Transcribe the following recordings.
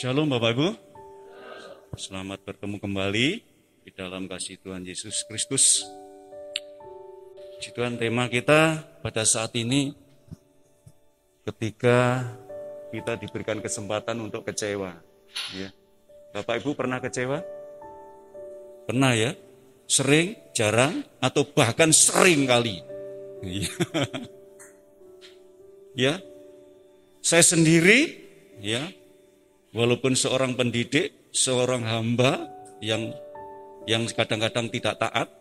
Shalom Bapak Ibu, selamat bertemu kembali di dalam kasih Tuhan Yesus Kristus. Puji Tuhan, tema kita pada saat ini ketika kita diberikan kesempatan untuk kecewa. Ya. Bapak Ibu pernah kecewa? Pernah ya? Sering, jarang, atau bahkan sering kali. Ya, saya sendiri, ya, walaupun seorang pendidik, seorang hamba yang kadang-kadang tidak taat,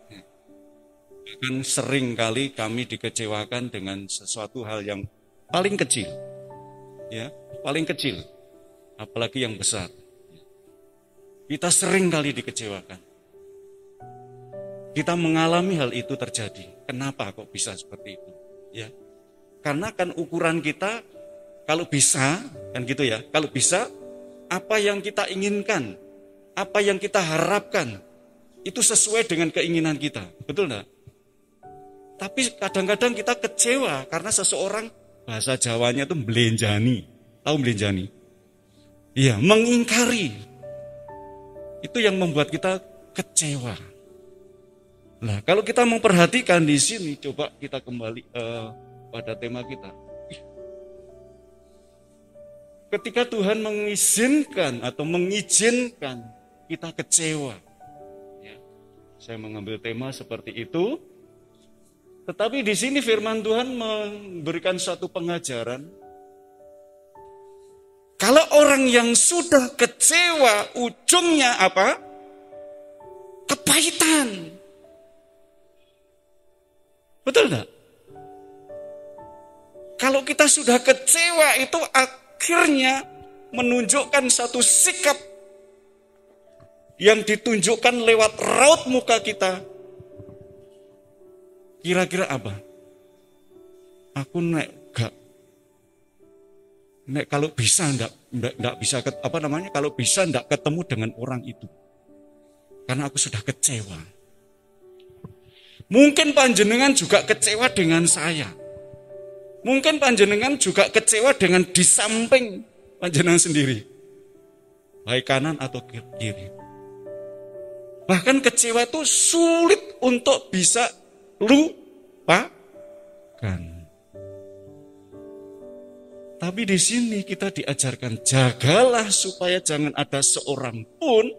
bahkan sering kali kami dikecewakan dengan sesuatu hal yang paling kecil, ya, paling kecil, apalagi yang besar. Kita sering kali dikecewakan. Kita mengalami hal itu terjadi. Kenapa kok bisa seperti itu? Ya, karena kan ukuran kita kalau bisa, kan gitu ya, kalau bisa apa yang kita inginkan, apa yang kita harapkan, itu sesuai dengan keinginan kita, betul enggak? Tapi kadang-kadang kita kecewa karena seseorang, bahasa Jawanya itu melenjani, tahu melenjani? Iya, mengingkari. Itu yang membuat kita kecewa. Nah, kalau kita memperhatikan di sini, coba kita kembali pada tema kita. Ketika Tuhan mengizinkan atau mengizinkan kita kecewa, ya, saya mengambil tema seperti itu. Tetapi di sini firman Tuhan memberikan satu pengajaran. Kalau orang yang sudah kecewa, ujungnya apa? Kepahitan. Betul enggak? Kalau kita sudah kecewa itu akhirnya menunjukkan satu sikap yang ditunjukkan lewat raut muka kita. Kira-kira apa? Aku kalau bisa enggak bisa kalau bisa enggak ketemu dengan orang itu. Karena aku sudah kecewa. Mungkin panjenengan juga kecewa dengan saya. Mungkin panjenengan juga kecewa dengan di samping panjenengan sendiri. Baik kanan atau kiri. Bahkan kecewa itu sulit untuk bisa lupakan. Tapi di sini kita diajarkan, jagalah supaya jangan ada seorang pun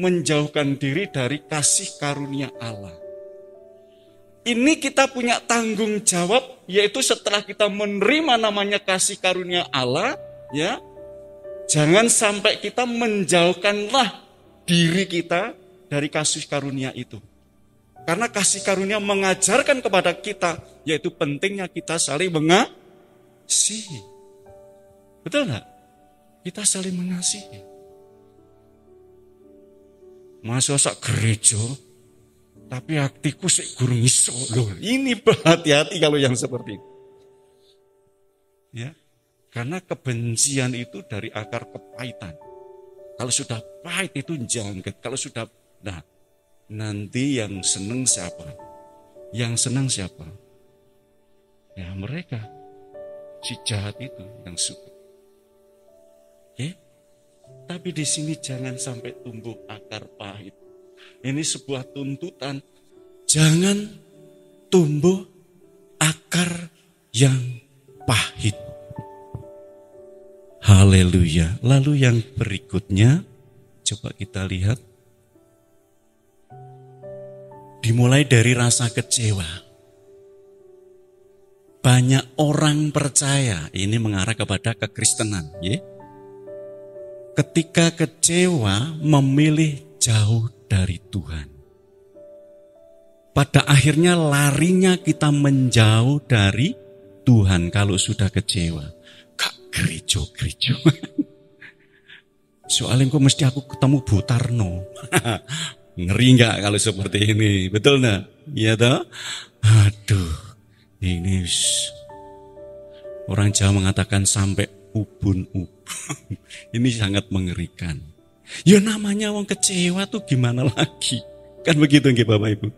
menjauhkan diri dari kasih karunia Allah. Ini kita punya tanggung jawab, yaitu setelah kita menerima namanya kasih karunia Allah, ya, jangan sampai kita menjauhkanlah diri kita dari kasih karunia itu. Karena kasih karunia mengajarkan kepada kita, yaitu pentingnya kita saling mengasihi. Betul enggak? Kita saling mengasihi. Masa gereja, tapi hatiku sik gurung iso loh. Ini berhati-hati kalau yang seperti itu. Ya. Karena kebencian itu dari akar kepahitan. Kalau sudah pahit itu jangan. Kalau sudah nanti yang senang siapa? Yang senang siapa? Ya mereka. Si jahat itu yang suka. Oke? Tapi di sini jangan sampai tumbuh akar pahit. Ini sebuah tuntutan, jangan tumbuh akar yang pahit. Haleluya. Lalu yang berikutnya, coba kita lihat. Dimulai dari rasa kecewa. Banyak orang percaya, ini mengarah kepada kekristenan. Ya? Ketika kecewa, memilih jauh dari Tuhan. Pada akhirnya larinya kita menjauh dari Tuhan kalau sudah kecewa. Kak gereja. Soalnya kok mesti aku ketemu Butarno. Ngeri enggak kalau seperti ini? Betul enggak? Iya toh? Aduh. Ini orang Jawa mengatakan sampai ubun-ubun. Ini sangat mengerikan. Ya namanya wong kecewa tuh gimana lagi? Kan begitu nggih Bapak Ibu.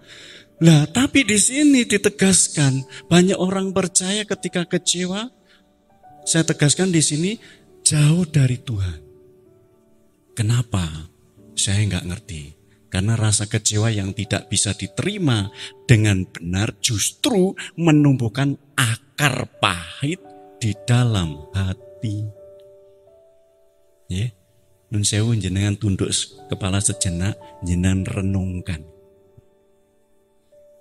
Lah, tapi di sini ditegaskan banyak orang percaya ketika kecewa, saya tegaskan di sini jauh dari Tuhan. Kenapa? Saya nggak ngerti. Karena rasa kecewa yang tidak bisa diterima dengan benar justru menumbuhkan akar pahit di dalam hati. Ya, nun sewu jenengan tunduk kepala sejenak, jenengan renungkan.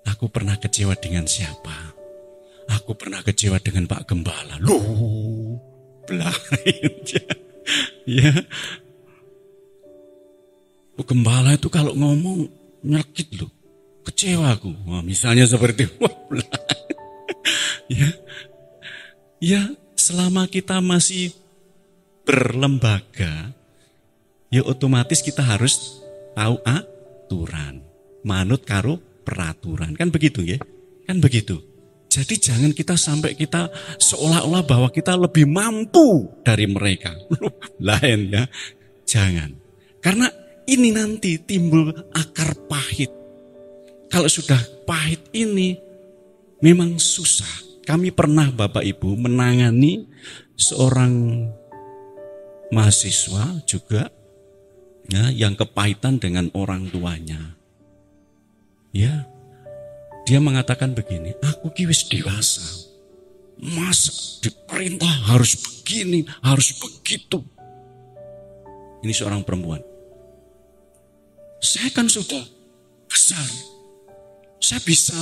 Aku pernah kecewa dengan siapa? Aku pernah kecewa dengan Pak Gembala. Loh, belain ya. Pak Gembala itu kalau ngomong nyelkit loh. Kecewa aku. Wah, misalnya seperti itu. Ya. Ya, selama kita masih berlembaga, ya otomatis kita harus tahu aturan. Manut karo peraturan. Kan begitu ya? Kan begitu. Jadi jangan kita sampai kita seolah-olah bahwa kita lebih mampu dari mereka. Lain ya. Jangan. Karena ini nanti timbul akar pahit. Kalau sudah pahit ini memang susah. Kami pernah Bapak Ibu menangani seorang mahasiswa juga ya, yang kepahitan dengan orang tuanya. Ya, dia mengatakan begini, aku wis dewasa. Masa diperintah harus begini, harus begitu. Ini seorang perempuan. Saya kan sudah besar. Saya bisa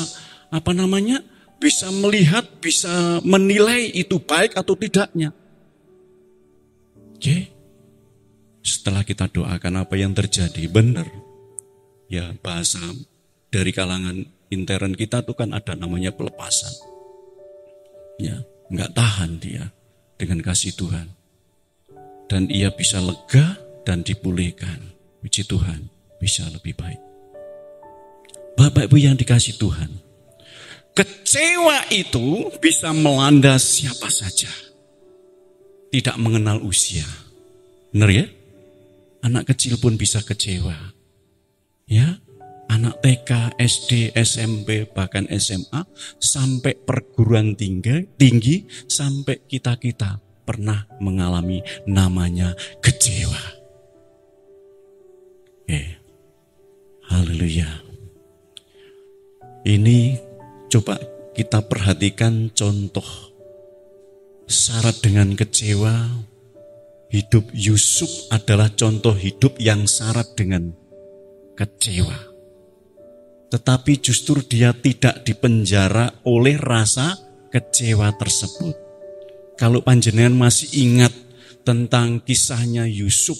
bisa melihat, bisa menilai itu baik atau tidaknya. Oke. Setelah kita doakan apa yang terjadi, benar. Ya, bahasa dari kalangan intern kita itu kan ada namanya pelepasan. Ya, enggak tahan dia dengan kasih Tuhan. Dan ia bisa lega dan dipulihkan. Puji Tuhan, bisa lebih baik. Bapak Ibu yang dikasih Tuhan, kecewa itu bisa melanda siapa saja. Tidak mengenal usia. Benar ya? Anak kecil pun bisa kecewa. Ya, anak TK, SD, SMP, bahkan SMA, sampai perguruan tinggi sampai kita pernah mengalami namanya kecewa. Haleluya. Ini coba kita perhatikan contoh syarat dengan kecewa. Hidup Yusuf adalah contoh hidup yang syarat dengan kecewa. Tetapi justru dia tidak dipenjara oleh rasa kecewa tersebut. Kalau panjenengan masih ingat tentang kisahnya Yusuf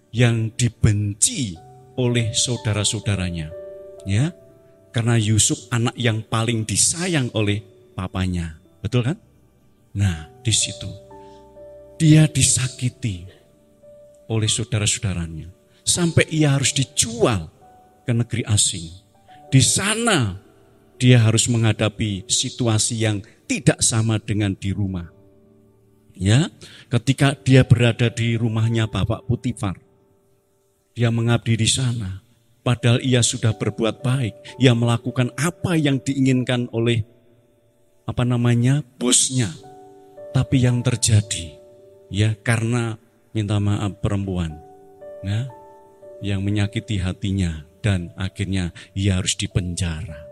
yang dibenci oleh saudara-saudaranya, ya, karena Yusuf anak yang paling disayang oleh papanya, betul kan? Nah, di situ dia disakiti oleh saudara-saudaranya sampai ia harus dijual ke negeri asing. Di sana dia harus menghadapi situasi yang tidak sama dengan di rumah. Ya, ketika dia berada di rumahnya Bapak Potifar, dia mengabdi di sana. Padahal ia sudah berbuat baik, ia melakukan apa yang diinginkan oleh bosnya. Tapi yang terjadi, ya karena minta maaf perempuan, ya, yang menyakiti hatinya dan akhirnya ia harus dipenjara.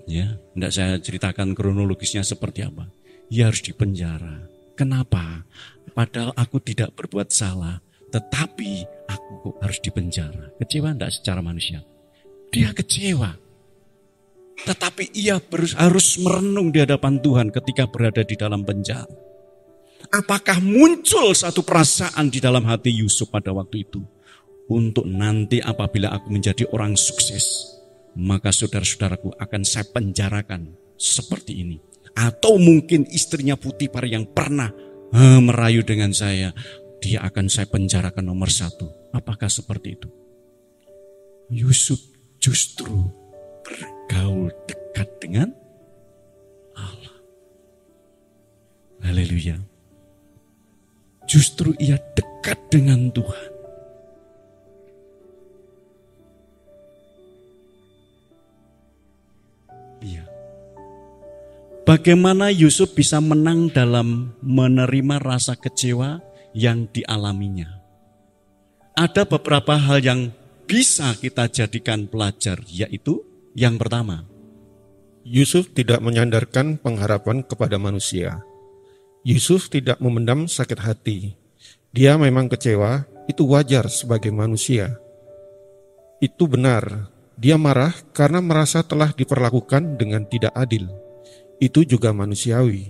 Ya, tidak saya ceritakan kronologisnya seperti apa. Ia harus dipenjara. Kenapa? Padahal aku tidak berbuat salah, tetapi aku harus dipenjara. Kecewa enggak secara manusia? Dia kecewa. Tetapi ia harus merenung di hadapan Tuhan ketika berada di dalam penjara. Apakah muncul satu perasaan di dalam hati Yusuf pada waktu itu? Untuk nanti apabila aku menjadi orang sukses, maka saudara-saudaraku akan saya penjarakan seperti ini. Atau mungkin istrinya Potifar yang pernah merayu dengan saya, dia akan saya penjarakan nomor 1. Apakah seperti itu? Yusuf justru bergaul dekat dengan Allah. Haleluya. Justru ia dekat dengan Tuhan. Iya. Bagaimana Yusuf bisa menang dalam menerima rasa kecewa yang dialaminya? ada beberapa hal yang bisa kita jadikan pelajar, yaitu yang pertama, Yusuf tidak menyandarkan pengharapan kepada manusia. Yusuf tidak memendam sakit hati. Dia memang kecewa, itu wajar sebagai manusia. Itu benar, dia marah karena merasa telah diperlakukan dengan tidak adil. Itu juga manusiawi.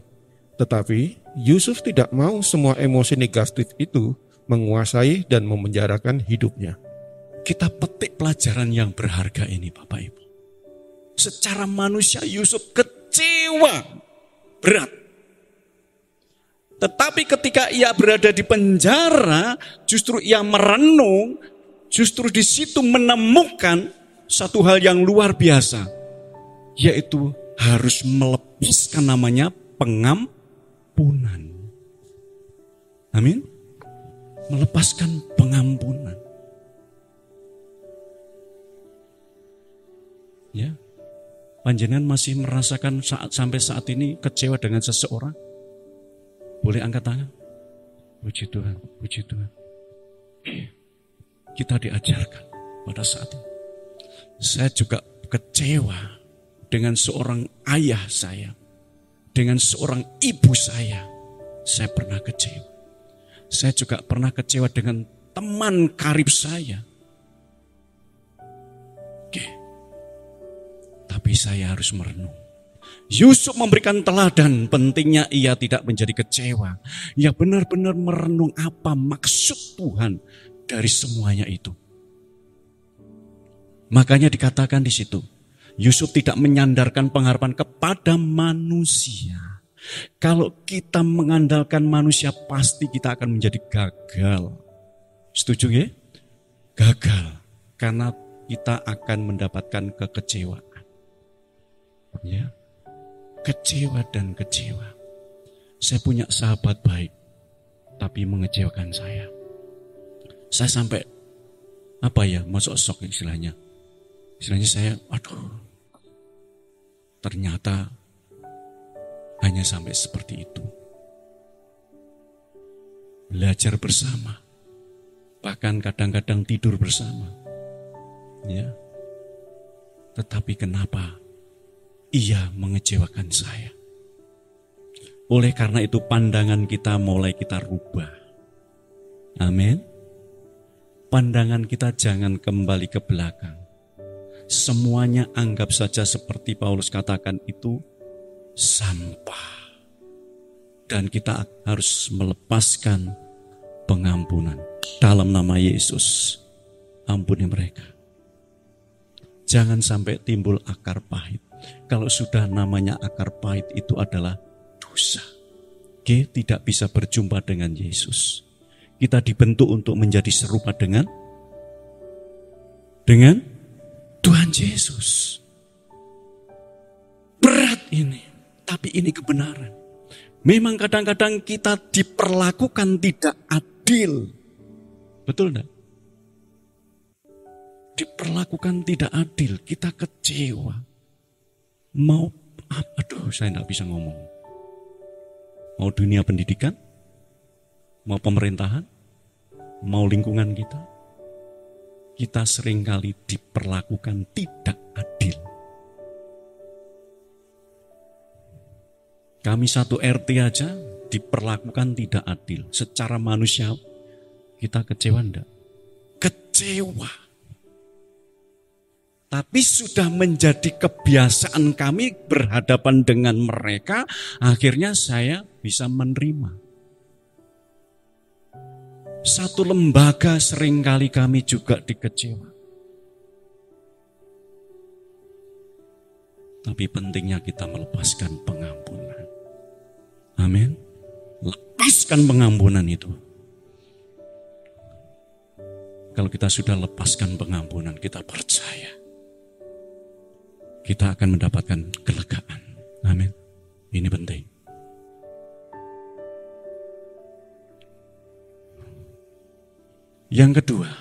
Tetapi Yusuf tidak mau semua emosi negatif itu menguasai dan memenjarakan hidupnya. kita petik pelajaran yang berharga ini Bapak Ibu. Secara manusia Yusuf kecewa, berat. Tetapi ketika ia berada di penjara, justru ia merenung, justru di situ menemukan satu hal yang luar biasa, yaitu harus melepaskan namanya pengampunan. Amin. Melepaskan pengampunan. Ya. Panjenengan masih merasakan sampai saat ini kecewa dengan seseorang? Boleh angkat tangan? Puji Tuhan, puji Tuhan. Kita diajarkan pada saat ini. Saya juga kecewa dengan seorang ayah saya, dengan seorang ibu saya. Saya pernah kecewa. Saya juga pernah kecewa dengan teman karib saya. Oke. Tapi saya harus merenung. Yusuf memberikan teladan, pentingnya ia tidak menjadi kecewa. Ia benar-benar merenung apa maksud Tuhan dari semuanya itu. Makanya dikatakan di situ, Yusuf tidak menyandarkan pengharapan kepada manusia. Kalau kita mengandalkan manusia, pasti kita akan menjadi gagal. Setuju ya? Gagal. Karena kita akan mendapatkan kekecewaan. Ya. Kecewa dan kecewa. Saya punya sahabat baik, tapi mengecewakan saya. Saya sampai, masuk shock istilahnya. Istilahnya saya, ternyata hanya sampai seperti itu. Belajar bersama, bahkan kadang-kadang tidur bersama. Ya. Tetapi kenapa ia mengecewakan saya? Oleh karena itu pandangan kita mulai kita rubah. Amin. Pandangan kita jangan kembali ke belakang. Semuanya anggap saja seperti Paulus katakan itu sampah. Dan kita harus melepaskan pengampunan. Dalam nama Yesus, ampuni mereka. Jangan sampai timbul akar pahit. Kalau sudah namanya akar pahit itu adalah dosa. Tidak bisa berjumpa dengan Yesus. Kita dibentuk untuk menjadi serupa dengan Tuhan Yesus. Berat ini, tapi ini kebenaran. Memang kadang-kadang kita diperlakukan tidak adil. Betul enggak? Diperlakukan tidak adil, kita kecewa. Saya enggak bisa ngomong. Mau dunia pendidikan, mau pemerintahan, mau lingkungan kita seringkali diperlakukan tidak adil. Kami satu RT aja diperlakukan tidak adil. Secara manusia kita kecewa enggak? Kecewa. Tapi sudah menjadi kebiasaan kami berhadapan dengan mereka, akhirnya saya bisa menerima. Satu lembaga seringkali kami juga dikecewa. Tapi pentingnya kita melepaskan pengampunan. Amin. Lepaskan pengampunan itu. Kalau kita sudah lepaskan pengampunan, kita percaya. Kita akan mendapatkan kelegaan. Amin. Ini penting. Yang kedua,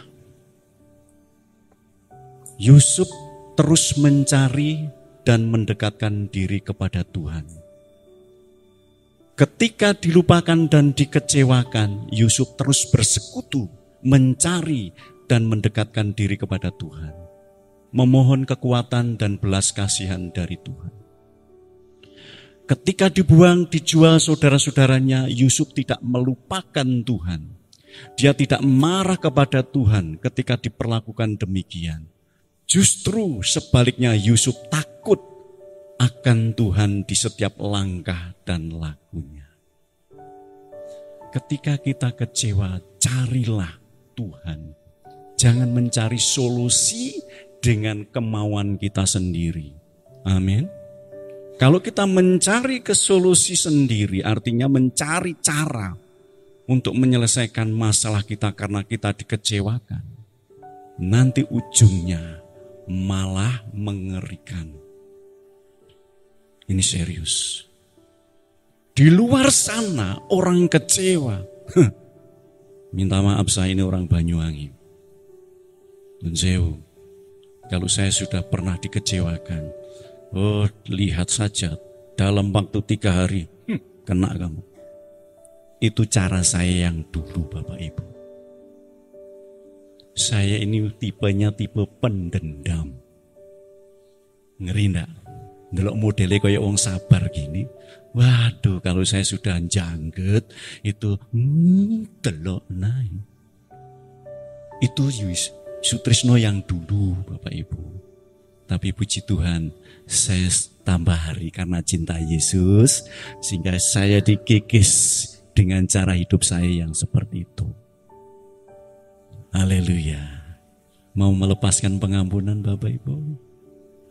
Yusuf terus mencari dan mendekatkan diri kepada Tuhan. Ketika dilupakan dan dikecewakan, Yusuf terus bersekutu mencari dan mendekatkan diri kepada Tuhan, memohon kekuatan dan belas kasihan dari Tuhan. Ketika dijual saudara-saudaranya, Yusuf tidak melupakan Tuhan. Dia tidak marah kepada Tuhan ketika diperlakukan demikian. Justru sebaliknya, Yusuf takut akan Tuhan di setiap langkah dan lakunya. Ketika kita kecewa, carilah Tuhan. Jangan mencari solusi dengan kemauan kita sendiri. Amin. Kalau kita mencari solusi sendiri, artinya mencari cara untuk menyelesaikan masalah kita karena kita dikecewakan. Nanti ujungnya malah mengerikan. Ini serius. Di luar sana orang kecewa. Minta maaf, saya ini orang Banyuwangi. Nun sewu, kalau saya sudah pernah dikecewakan, lihat saja dalam waktu 3 hari, kena kamu. Itu cara saya yang dulu, Bapak Ibu. Saya ini tipenya tipe pendendam. Ngeri enggak? Ndelok modelnya kayak wong sabar gini. Waduh, kalau saya sudah jangget itu delok naik. Itu Sutrisno yang dulu, Bapak Ibu. Tapi puji Tuhan, saya tambah hari karena cinta Yesus, sehingga saya dikikis dengan cara hidup saya yang seperti itu. Haleluya. Mau melepaskan pengampunan, Bapak Ibu?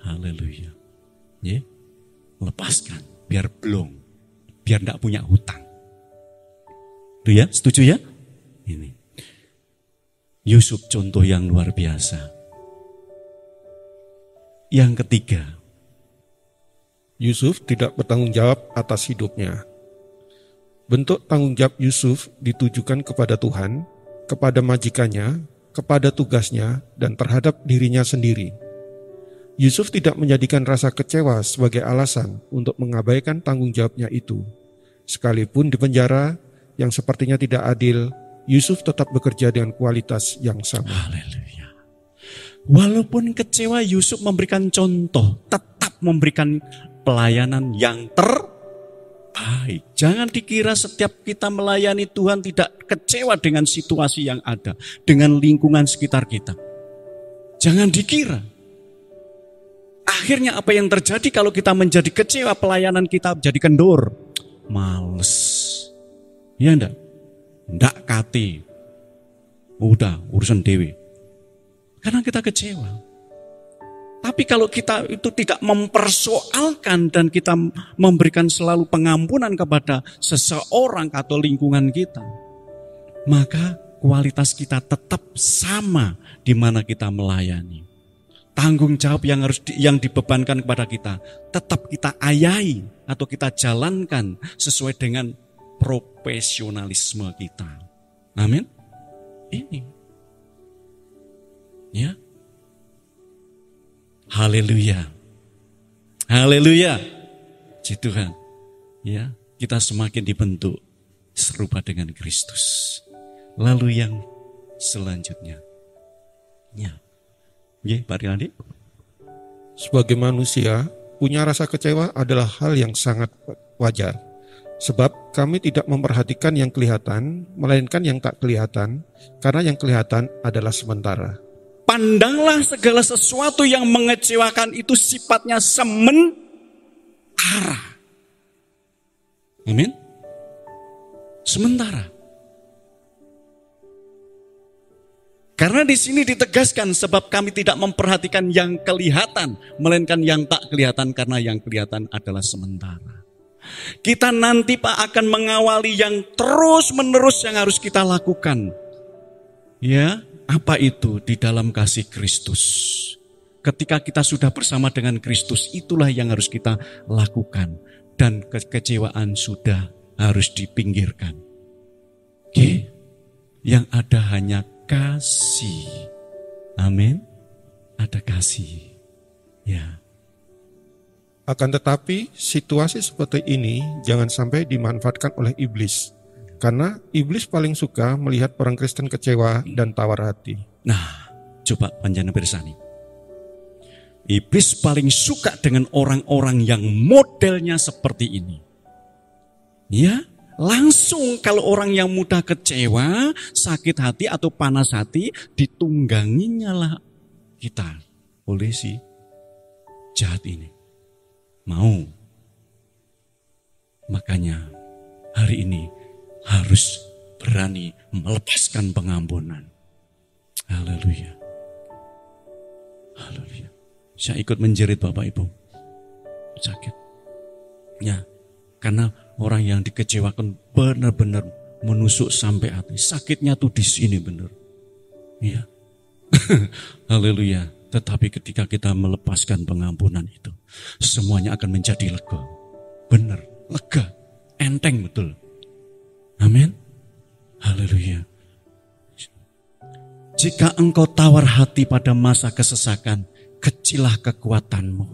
Haleluya. Ya, lepaskan biar belum, biar tidak punya hutang. Itu ya, setuju ya? Ini Yusuf contoh yang luar biasa. Yang ketiga, Yusuf tidak bertanggung jawab atas hidupnya. Bentuk tanggung jawab Yusuf ditujukan kepada Tuhan, kepada majikannya, kepada tugasnya, dan terhadap dirinya sendiri. Yusuf tidak menjadikan rasa kecewa sebagai alasan untuk mengabaikan tanggung jawabnya itu. Sekalipun di penjara yang sepertinya tidak adil, Yusuf tetap bekerja dengan kualitas yang sama. Haleluya. Walaupun kecewa, Yusuf memberikan contoh, tetap memberikan pelayanan yang terbaik. Jangan dikira setiap kita melayani Tuhan tidak kecewa dengan situasi yang ada, dengan lingkungan sekitar kita. Jangan dikira. Akhirnya apa yang terjadi kalau kita menjadi kecewa, pelayanan kita jadi kendor. Males. Ya enggak? Enggak kati. Udah urusan dewe. Karena kita kecewa. Tapi kalau kita itu tidak mempersoalkan dan kita memberikan selalu pengampunan kepada seseorang atau lingkungan kita, maka kualitas kita tetap sama di mana kita melayani. Tanggung jawab yang dibebankan kepada kita tetap kita ayahi atau kita jalankan sesuai dengan profesionalisme kita. Amin. Ini. Ya. Haleluya. Haleluya. Puji Tuhan. Ya, kita semakin dibentuk serupa dengan Kristus. Lalu yang selanjutnya. Ya. Ya, Pak Rinaldi. Sebagai manusia, punya rasa kecewa adalah hal yang sangat wajar. Sebab kami tidak memperhatikan yang kelihatan, melainkan yang tak kelihatan, karena yang kelihatan adalah sementara. Pandanglah segala sesuatu yang mengecewakan itu sifatnya sementara. Amin. Sementara. Karena di sini ditegaskan sebab kami tidak memperhatikan yang kelihatan, melainkan yang tak kelihatan karena yang kelihatan adalah sementara. Kita nanti Pak akan mengawali yang terus-menerus yang harus kita lakukan. Ya, apa itu? Di dalam kasih Kristus. Ketika kita sudah bersama dengan Kristus, itulah yang harus kita lakukan. Dan kekecewaan sudah harus dipinggirkan. Oke? Yang ada hanya kasih. Amin. Ada kasih. Ya. Akan tetapi situasi seperti ini jangan sampai dimanfaatkan oleh iblis Karena iblis paling suka melihat orang Kristen kecewa dan tawar hati. Nah, coba panjenengan pirsani. Iblis paling suka dengan orang-orang yang modelnya seperti ini. Ya, langsung kalau orang yang mudah kecewa, sakit hati atau panas hati, ditungganginya lah kita oleh si jahat ini. Mau. Makanya hari ini harus berani melepaskan pengampunan. Haleluya. Haleluya. Saya ikut menjerit Bapak Ibu. Sakit. Ya, karena orang yang dikecewakan benar-benar menusuk sampai hati. Sakitnya tuh di sini benar. Iya. Haleluya. Tetapi ketika kita melepaskan pengampunan itu, semuanya akan menjadi lega. Benar, lega, enteng betul. Amin. Haleluya. Jika engkau tawar hati pada masa kesesakan, kecillah kekuatanmu.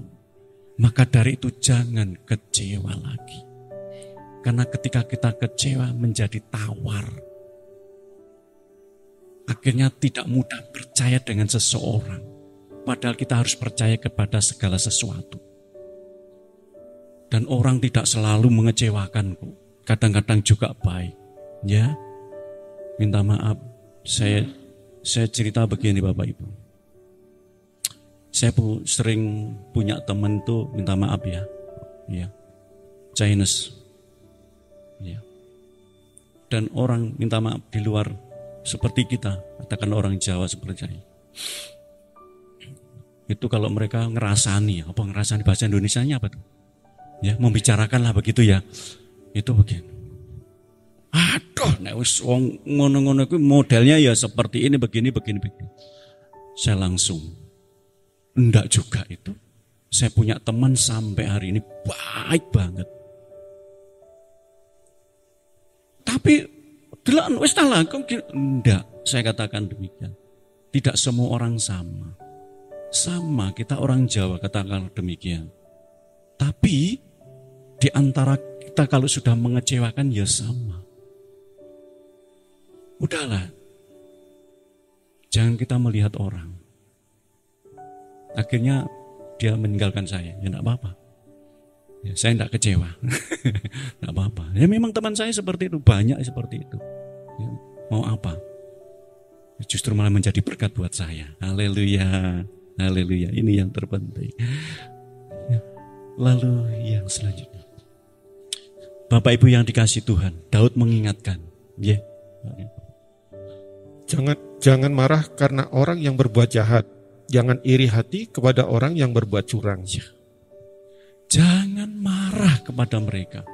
Maka dari itu jangan kecewa lagi. Karena ketika kita kecewa menjadi tawar. Akhirnya tidak mudah percaya dengan seseorang. Padahal kita harus percaya kepada segala sesuatu. Dan orang tidak selalu mengecewakanku. Kadang-kadang juga baik. Ya, minta maaf. Saya cerita begini Bapak Ibu. Saya sering punya teman tuh minta maaf ya. Ya, Chinese. Ya. Dan orang minta maaf di luar seperti kita. Katakan orang Jawa seperti saya. Itu kalau mereka ngerasani bahasa Indonesianya apa tuh? Ya, membicarakan lah begitu ya. Itu begini. Aduh, nek wis wong ngono-ngono iku modelnya ya seperti ini begini. Saya langsung enggak juga itu. Saya punya teman sampai hari ini baik banget. Tapi delok wis ta lah enggak, saya katakan demikian. Tidak semua orang sama. Sama, kita orang Jawa katakan demikian. Tapi di antara kita kalau sudah mengecewakan ya sama. Udahlah. Jangan kita melihat orang. Akhirnya dia meninggalkan saya. Ya enggak apa-apa. Ya, saya enggak kecewa. Enggak apa-apa. Ya memang teman saya seperti itu, banyak seperti itu. Ya, mau apa? Justru malah menjadi berkat buat saya. Haleluya. Haleluya, ini yang terpenting. Lalu yang selanjutnya. Bapak Ibu yang dikasih Tuhan, Daud mengingatkan. Ya. Jangan marah karena orang yang berbuat jahat. Jangan iri hati kepada orang yang berbuat curang. Ya. Jangan marah kepada mereka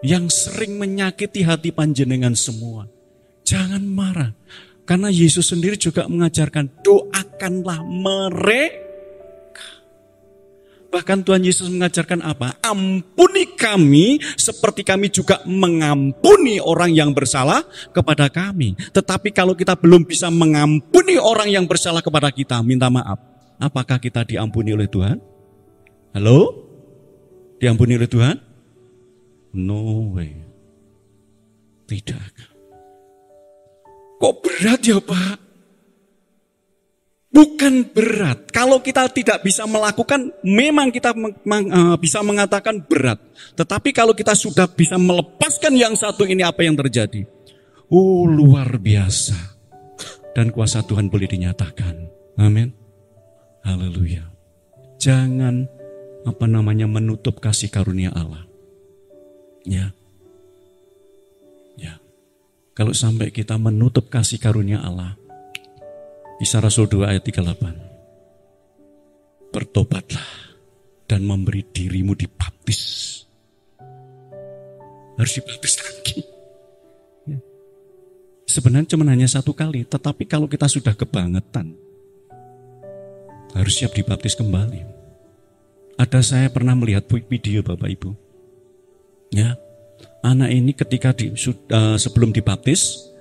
yang sering menyakiti hati panjenengan semua. Jangan marah. Karena Yesus sendiri juga mengajarkan doakanlah mereka. Bahkan Tuhan Yesus mengajarkan apa? Ampuni kami seperti kami juga mengampuni orang yang bersalah kepada kami. Tetapi kalau kita belum bisa mengampuni orang yang bersalah kepada kita, minta maaf. Apakah kita diampuni oleh Tuhan? Halo? Diampuni oleh Tuhan? No way. Tidak. Kok berat ya Pak? Bukan berat. Kalau kita tidak bisa melakukan, memang kita bisa mengatakan berat. Tetapi kalau kita sudah bisa melepaskan yang satu ini, apa yang terjadi? Luar biasa. Dan kuasa Tuhan boleh dinyatakan. Amin. Haleluya. Jangan menutup kasih karunia Allah. Ya. Kalau sampai kita menutup kasih karunia Allah. Kisah Rasul 2 ayat 38. Bertobatlah dan memberi dirimu dibaptis. Harus dibaptis lagi. Ya. Sebenarnya cuma hanya satu kali. Tetapi kalau kita sudah kebangetan, harus siap dibaptis kembali. Saya pernah melihat video Bapak Ibu. Ya. Anak ini ketika sebelum dibaptis,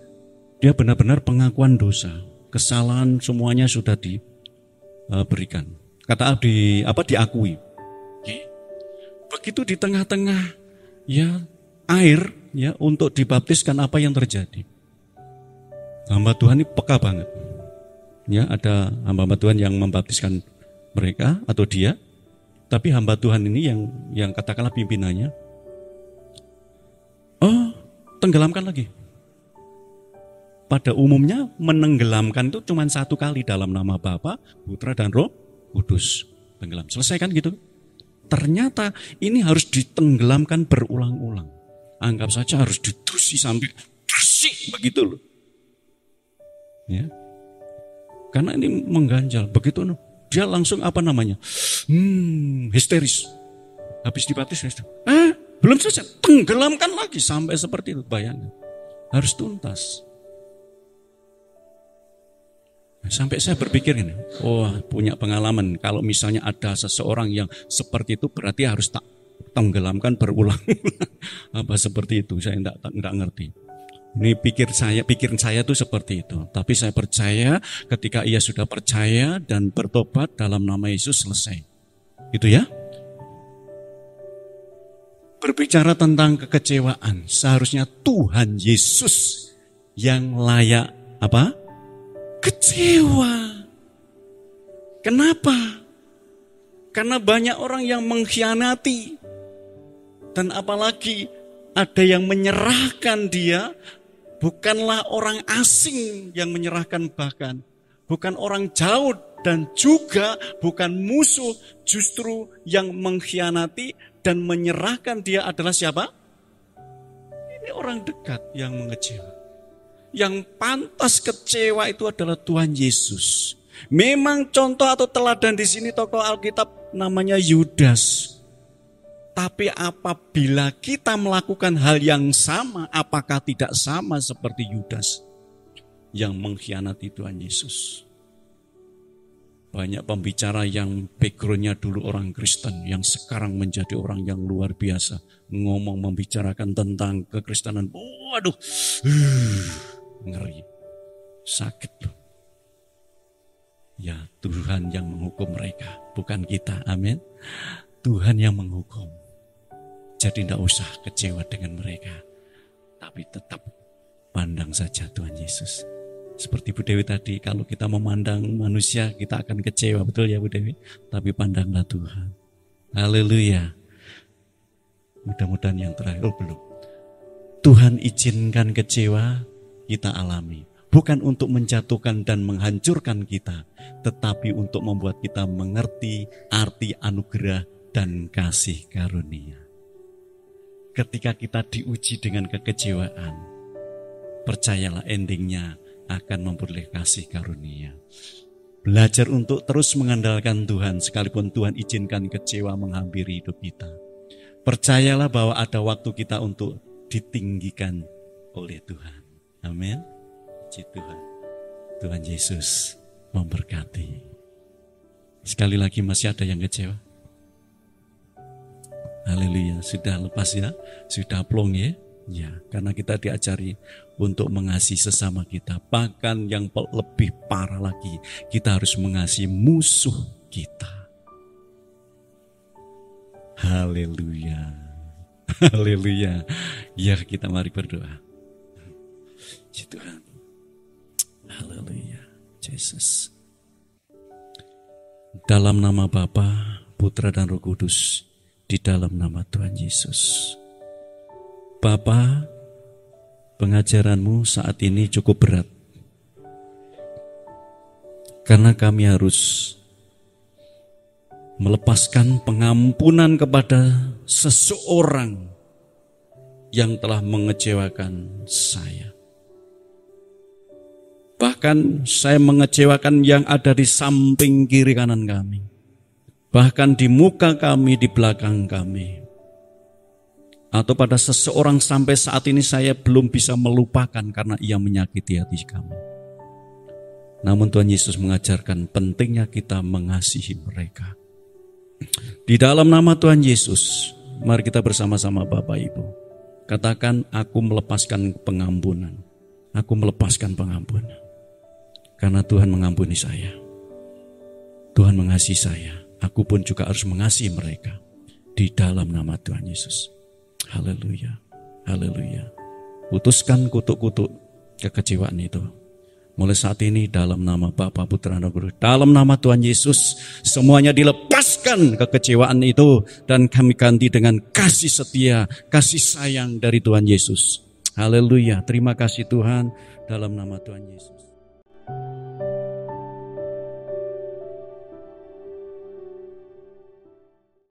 dia benar-benar pengakuan dosa, kesalahan semuanya sudah diberikan. Diakui. Begitu di tengah-tengah ya air ya untuk dibaptiskan, apa yang terjadi? Hamba Tuhan ini peka banget. Ya, ada hamba Tuhan yang membaptiskan mereka atau dia, tapi hamba Tuhan ini yang katakanlah pimpinannya, tenggelamkan lagi. Pada umumnya menenggelamkan itu cuma satu kali dalam nama Bapa, Putra dan Roh Kudus. Tenggelam, selesai kan gitu. Ternyata ini harus ditenggelamkan berulang-ulang. Anggap saja harus diterusi sampai bersih begitu loh. Ya. Karena ini mengganjal, begitu dia langsung histeris. Habis dibaptis, belum selesai, tenggelamkan lagi sampai seperti itu. Bayangkan, harus tuntas. Sampai saya berpikir ini, punya pengalaman. Kalau misalnya ada seseorang yang seperti itu, berarti harus tak tenggelamkan berulang-ulang. Apa seperti itu? Saya enggak ngerti. Ini pikiran saya tuh seperti itu. Tapi saya percaya ketika ia sudah percaya dan bertobat dalam nama Yesus, selesai. Itu ya. Berbicara tentang kekecewaan, seharusnya Tuhan Yesus yang layak apa? Kecewa. Kenapa? Karena banyak orang yang mengkhianati. Dan apalagi ada yang menyerahkan dia. Bukanlah orang asing yang menyerahkan, bahkan bukan orang jauh dan juga bukan musuh, justru yang mengkhianati dan menyerahkan dia adalah siapa? Ini orang dekat yang mengecewa. Yang pantas kecewa itu adalah Tuhan Yesus. Memang contoh atau teladan di sini tokoh Alkitab namanya Yudas. Tapi apabila kita melakukan hal yang sama, apakah tidak sama seperti Yudas yang mengkhianati Tuhan Yesus? Banyak pembicara yang backgroundnya dulu orang Kristen, yang sekarang menjadi orang yang luar biasa, membicarakan tentang kekristenan. Waduh, ngeri, sakit loh. Ya, Tuhan yang menghukum mereka, bukan kita. Amin. Tuhan yang menghukum. Jadi tidak usah kecewa dengan mereka. Tapi tetap pandang saja Tuhan Yesus. Seperti Bu Dewi tadi, kalau kita memandang manusia, kita akan kecewa. Betul ya Bu Dewi? Tapi pandanglah Tuhan. Haleluya. Mudah-mudahan yang terakhir, belum. Tuhan izinkan kecewa kita alami. Bukan untuk menjatuhkan dan menghancurkan kita, tetapi untuk membuat kita mengerti arti anugerah dan kasih karunia. Ketika kita diuji dengan kekecewaan, percayalah endingnya akan memperoleh kasih karunia. Belajar untuk terus mengandalkan Tuhan, sekalipun Tuhan izinkan kecewa menghampiri hidup kita. Percayalah bahwa ada waktu kita untuk ditinggikan oleh Tuhan. Amin. Puji Tuhan. Tuhan Yesus memberkati. Sekali lagi, masih ada yang kecewa? Haleluya, sudah lepas ya, sudah plong ya. Ya, karena kita diajari untuk mengasihi sesama kita. Bahkan yang lebih parah lagi, kita harus mengasihi musuh kita. Haleluya. Haleluya. Ya, kita mari berdoa. Puji Tuhan. Haleluya. Yesus. Dalam nama Bapa, Putra dan Roh Kudus, di dalam nama Tuhan Yesus. Bapa, pengajaran-Mu saat ini cukup berat. Karena kami harus melepaskan pengampunan kepada seseorang yang telah mengecewakan saya. Bahkan saya mengecewakan yang ada di samping kiri kanan kami. Bahkan di muka kami, di belakang kami. Atau pada seseorang sampai saat ini saya belum bisa melupakan karena ia menyakiti hati kami. Namun Tuhan Yesus mengajarkan pentingnya kita mengasihi mereka. Di dalam nama Tuhan Yesus, mari kita bersama-sama Bapak Ibu. Katakan, aku melepaskan pengampunan. Aku melepaskan pengampunan. Karena Tuhan mengampuni saya. Tuhan mengasihi saya. Aku pun juga harus mengasihi mereka. Di dalam nama Tuhan Yesus. Haleluya. Haleluya. Putuskan kutuk-kutuk kekecewaan itu. Mulai saat ini dalam nama Bapa, Putra, dan Roh Kudus, dalam nama Tuhan Yesus, semuanya dilepaskan kekecewaan itu dan kami ganti dengan kasih setia, kasih sayang dari Tuhan Yesus. Haleluya. Terima kasih Tuhan dalam nama Tuhan Yesus.